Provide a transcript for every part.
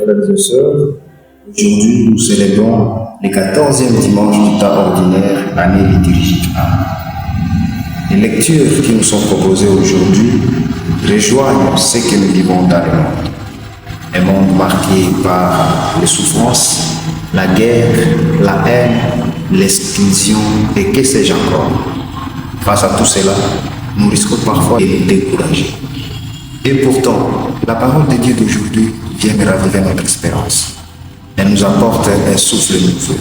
frères et sœurs, aujourd'hui nous célébrons le 14e dimanche du temps ordinaire, année liturgique 1. Les lectures qui nous sont proposées aujourd'hui rejoignent ce que nous vivons dans le monde. Un monde marqué par les souffrances, la guerre, la haine, l'exclusion et que sais-je encore. Face à tout cela, nous risquons parfois de nous décourager. Et pourtant, la parole de Dieu d'aujourd'hui vient raviver notre espérance. Elle nous apporte un souffle nouveau.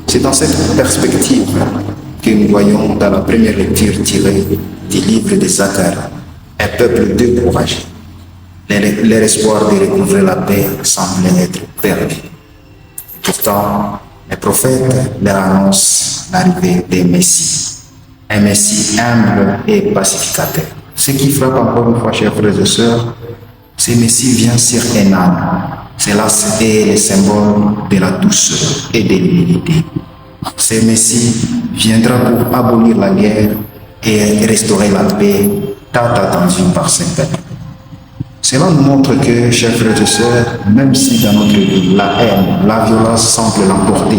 C'est dans cette perspective que nous voyons dans la première lecture tirée du livre de Zacharie, un peuple découragé. Leur espoir de recouvrer la paix semblait être perdu. Pourtant, les prophètes leur annoncent l'arrivée des Messies, un Messie humble et pacificateur. Ce qui frappe encore une fois, chers frères et sœurs, ce Messie vient sur un âne. Cela est le symbole de la douceur et de l'humilité. Ce Messie viendra pour abolir la guerre et restaurer la paix tant attendue par ce peuple. Cela nous montre que, chers frères et sœurs, même si dans notre vie, la haine, la violence semble l'emporter,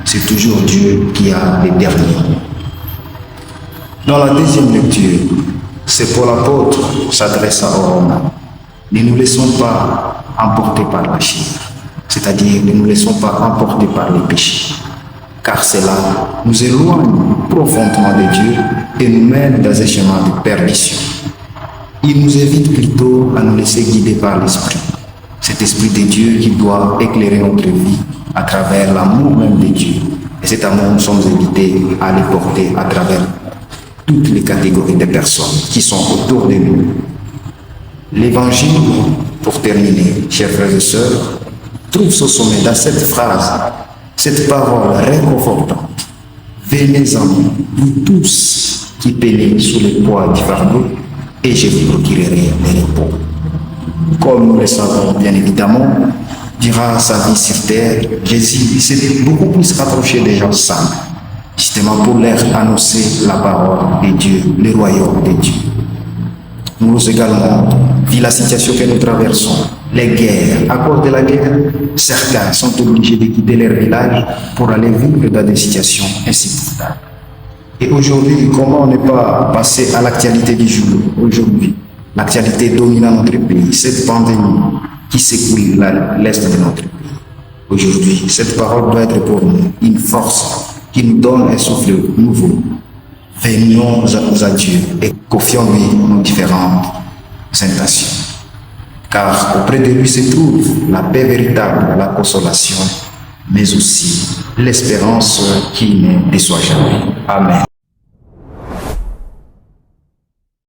c'est toujours Dieu qui a les derniers mots. Dans la deuxième lecture, c'est Paul l'apôtre s'adresse aux Romains. Ne nous laissons pas emporter par la chair, c'est-à-dire ne nous laissons pas emporter par les péchés, car cela nous éloigne profondément de Dieu et nous mène dans un chemin de perdition. Il nous invite plutôt à nous laisser guider par l'Esprit, cet Esprit de Dieu qui doit éclairer notre vie à travers l'amour même de Dieu. Et cet amour, nous sommes invités à le porter à travers toutes les catégories de personnes qui sont autour de nous. L'Évangile, pour terminer, chers frères et sœurs, trouve son sommet dans cette phrase, cette parole réconfortante. Venez en moi, vous tous qui peinez sous le poids du fardeau, et je vous procurerai le repos. Comme nous le savons bien évidemment, durant sa vie sur terre, Jésus s'est beaucoup plus rapproché des gens simples, justement pour leur annoncer la parole de Dieu, le royaume de Dieu. Nous également, vu la situation que nous traversons, les guerres, à cause de la guerre, certains sont obligés de quitter leur village pour aller vivre dans des situations insupportables. Et aujourd'hui, comment ne pas passer à l'actualité du jour? Aujourd'hui, l'actualité dominant notre pays, cette pandémie qui secoue l'est de notre pays. Aujourd'hui, cette parole doit être pour nous une force qui nous donne un souffle nouveau. Venons à Dieu et confions-lui nos différentes intentions. Car auprès de lui se trouve la paix véritable, la consolation, mais aussi l'espérance qui ne déçoit jamais. Amen.